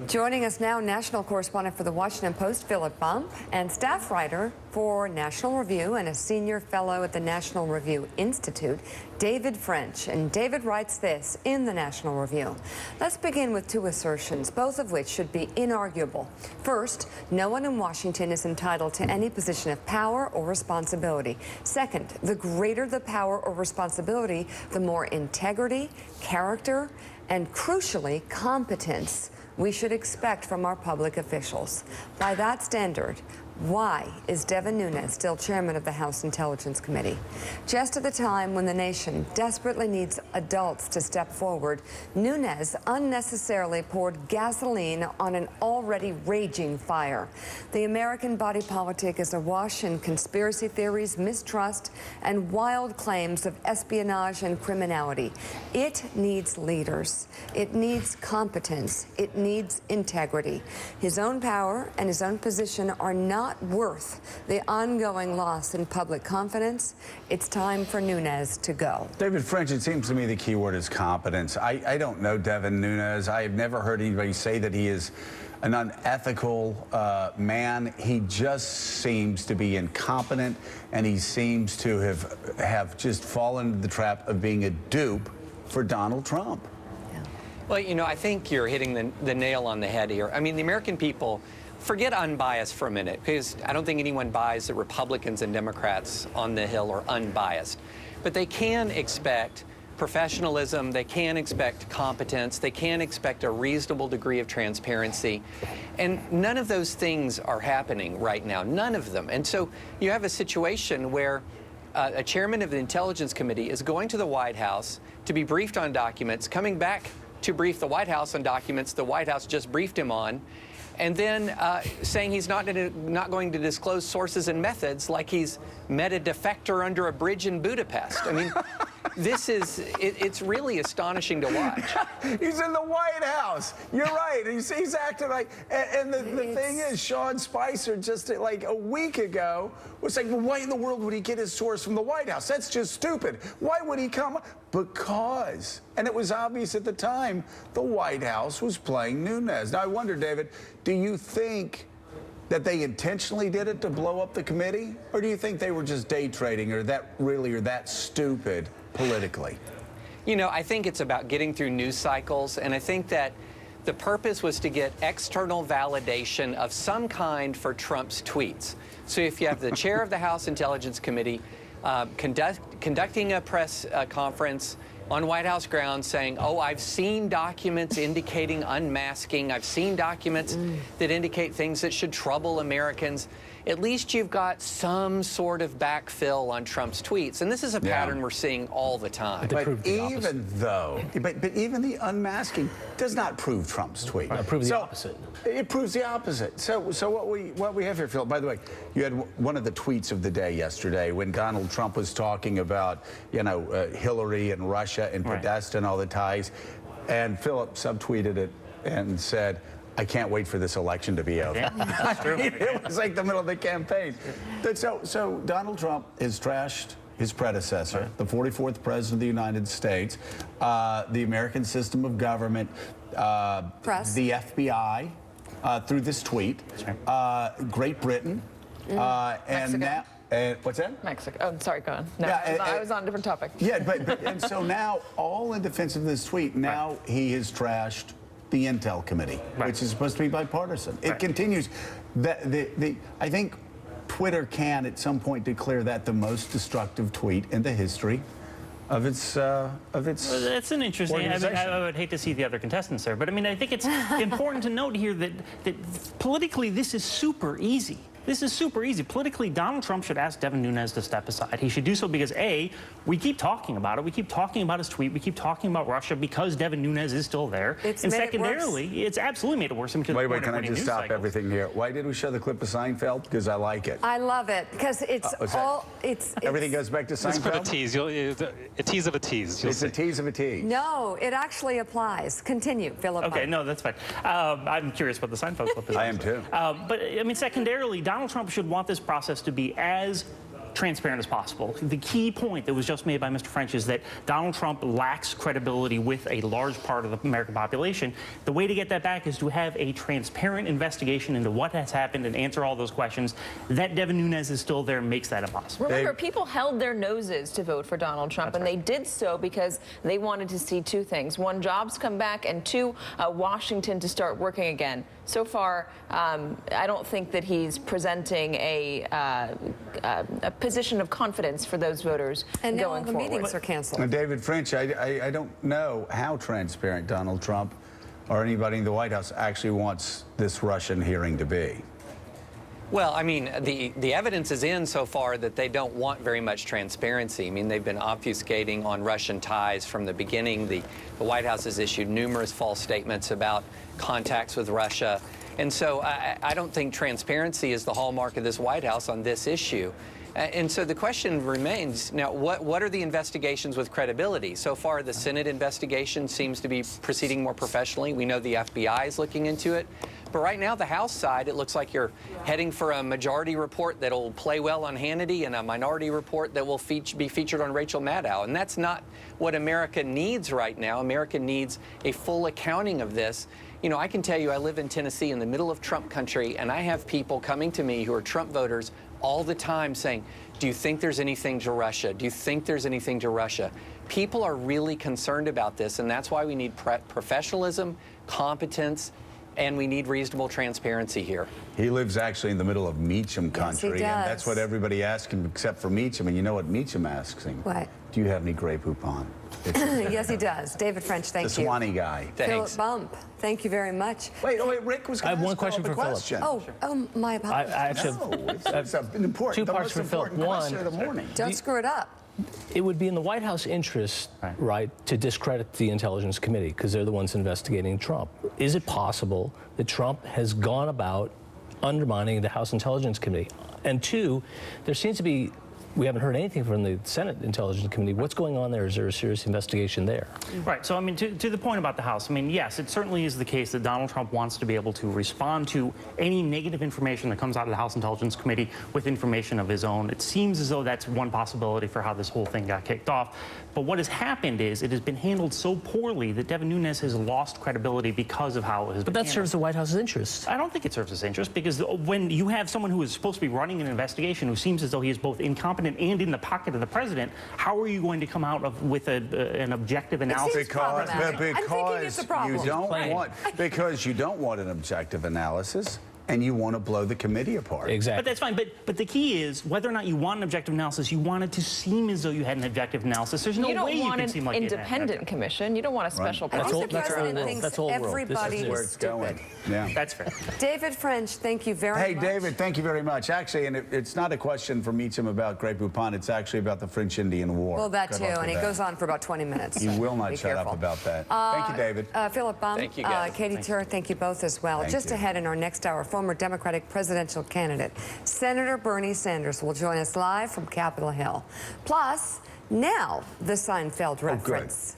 Joining us now, national correspondent for the Washington Post, Philip Bump, and staff writer for National Review and a senior fellow at the National Review Institute, David French. And David writes this in the National Review. Let's begin with two assertions, both of which should be inarguable. First, no one in Washington is entitled to any position of power or responsibility. Second, the greater the power or responsibility, the more integrity, character, and crucially, competence we should expect from our public officials. By that standard, why is Devin Nunes still chairman of the House Intelligence Committee? Just at the time when the nation desperately needs adults to step forward, Nunes unnecessarily poured gasoline on an already raging fire. The American body politic is awash in conspiracy theories, mistrust, and wild claims of espionage and criminality. It needs leaders. It needs competence. It needs integrity. His own power and his own position are not worth the ongoing loss in public confidence. It's time for Nunes to go. David French, it seems to me the key word is competence. I don't know Devin Nunes. I have never heard anybody say that he is an unethical man. He just seems to be incompetent, and he seems to have just fallen into the trap of being a dupe for Donald Trump. Well, you know, I think you're hitting the nail on the head here. I mean, the American people, forget unbiased for a minute, because I don't think anyone buys that Republicans and Democrats on the Hill are unbiased. But they can expect professionalism, they can expect competence, they can expect a reasonable degree of transparency. And none of those things are happening right now, none of them. And so you have a situation where a chairman of the Intelligence Committee is going to the White House to be briefed on documents, coming back to brief the White House on documents the White House just briefed him on, and then saying he's not going to disclose sources and methods, like he's met a defector under a bridge in Budapest. I mean, it's really astonishing to watch. He's in the White House. You're right. He's acting like, and the thing is, Sean Spicer just like a week ago was like, well, why in the world would he get his source from the White House? That's just stupid. Why would he come? Because, and it was obvious at the time, the White House was playing Nunes. Now, I wonder, David, do you think that they intentionally did it to blow up the committee? Or do you think they were just day trading, or that stupid politically? You know, I think it's about getting through news cycles, and I think that the purpose was to get external validation of some kind for Trump's tweets. So if you have the chair of the House Intelligence Committee conducting a press conference on White House grounds saying, oh, I've seen documents indicating unmasking, I've seen documents that indicate things that should trouble Americans, at least you've got some sort of backfill on Trump's tweets. And this is a pattern we're seeing all the time. But even the unmasking does not prove Trump's tweet. It proves the opposite. It proves the opposite. So what we have here, Phil, by the way, you had one of the tweets of the day yesterday when Donald Trump was talking about, you know, Hillary and Russia and Podesta and all the ties. And Philip subtweeted it and said, I can't wait for this election to be over. Yeah, that's true. It was like the middle of the campaign. But so Donald Trump has trashed his predecessor, the 44th president of the United States, the American system of government, Press. the FBI, through this tweet, Great Britain, and now. What's that? Mexico. Oh, sorry, go on. No, Yeah, I was on a different topic. Yeah, and so now, all in defense of this tweet, now he has trashed the Intel Committee, which is supposed to be bipartisan. It continues. I think Twitter can, at some point, declare that the most destructive tweet in the history of its Well, that's an interesting. I mean, I would hate to see the other contestants there, but I mean, I think it's important to note here that politically this is super easy. This is super easy. Politically, Donald Trump should ask Devin Nunes to step aside. He should do so because, A, we keep talking about it. We keep talking about his tweet. We keep talking about Russia because Devin Nunes is still there. It's and made secondarily, it's absolutely made it worse. Wait, can I just stop everything here? Why did we show the clip of Seinfeld? Because I like it. I love it because it's everything goes back to Seinfeld? Let's put a tease. A tease of a tease. It's a tease of a tease. No, it actually applies. Continue, Philip. Okay, no, that's fine. I'm curious what the Seinfeld clip is. I am too. But I mean, secondarily, Donald Trump should want this process to be as transparent as possible. The key point that was just made by Mr. French is that Donald Trump lacks credibility with a large part of the American population. The way to get that back is to have a transparent investigation into what has happened and answer all those questions. That Devin Nunes is still there makes that impossible. Remember, people held their noses to vote for Donald Trump, and they did so because they wanted to see two things. One, jobs come back, and two, Washington to start working again. So far, I don't think that he's presenting a position of confidence for those voters and going now all the forward. meetings are canceled. Now, David French, I don't know how transparent Donald Trump or anybody in the White House actually wants this Russian hearing to be. Well, I mean, the evidence is in so far that they don't want very much transparency. I mean, they've been obfuscating on Russian ties from the beginning. The White House has issued numerous false statements about contacts with Russia. And so I don't think transparency is the hallmark of this White House on this issue. And so the question remains, now, what are the investigations with credibility? So far, the Senate investigation seems to be proceeding more professionally. We know the FBI is looking into it. But right now, the House side, it looks like you're heading for a majority report that'll play well on Hannity and a minority report that will be featured on Rachel Maddow. And that's not what America needs right now. America needs a full accounting of this. You know, I can tell you, I live in Tennessee in the middle of Trump country, and I have people coming to me who are Trump voters all the time saying, do you think there's anything to Russia? Do you think there's anything to Russia? People are really concerned about this, and that's why we need professionalism, competence, and we need reasonable transparency here. He lives actually in the middle of Meacham country, Yes, he and does. that's what everybody asks him except for Meacham. And you know what Meacham asks him? What? Do you have any Grey Poupon? Yes, he does. David French, thank The you. Swanee guy. Philip Thanks. Bump, thank you very much. Wait, Rick was I going have to one ask question Philip for a Philip. question. My apologies. I actually No, it's an important, two the parts most for Philip. important question One, of the morning. Don't screw it up. it would be in the White House interest, right, to discredit the Intelligence Committee because they're the ones investigating Trump. Is it possible that Trump has gone about undermining the House Intelligence Committee? And two, there seems to be, we haven't heard anything from the Senate Intelligence Committee. What's going on there? Is there a serious investigation there? Right. So, I mean, to the point about the House, I mean, yes, it certainly is the case that Donald Trump wants to be able to respond to any negative information that comes out of the House Intelligence Committee with information of his own. It seems as though that's one possibility for how this whole thing got kicked off. But what has happened is it has been handled so poorly that Devin Nunes has lost credibility because of how it has been But that handled. serves the White House's interest. I don't think it serves his interest because when you have someone who is supposed to be running an investigation who seems as though he is both incompetent and in the pocket of the president, how are you going to come out with an objective analysis? seems problematic. I'm thinking it's a problem. Because you don't want an objective analysis, and you want to blow the committee apart. Exactly. But that's fine. But the key is whether or not you want an objective analysis, you want it to seem as though you had an objective analysis. There's no You way don't you want can an seem like you had an independent objective. commission. You don't want a special I think the That's our president world. thinks That's all world. This is everybody it. Where is it's going. stupid. Yeah. That's fair. David French, thank you very Hey, much. David, thank you very much. Actually, and it's not a question for Meacham about Grey Poupon. It's actually about the French-Indian War. Well, that Good too, luck and with it that. goes on for about 20 minutes. You so will not be shut careful. up about that. Thank you, David. Philip Bump, Thank you, guys. Katie Tur, thank you both as well. Thank Just you. ahead in our next hour, former Democratic presidential candidate Senator Bernie Sanders will join us live from Capitol Hill. Plus, now the Seinfeld reference.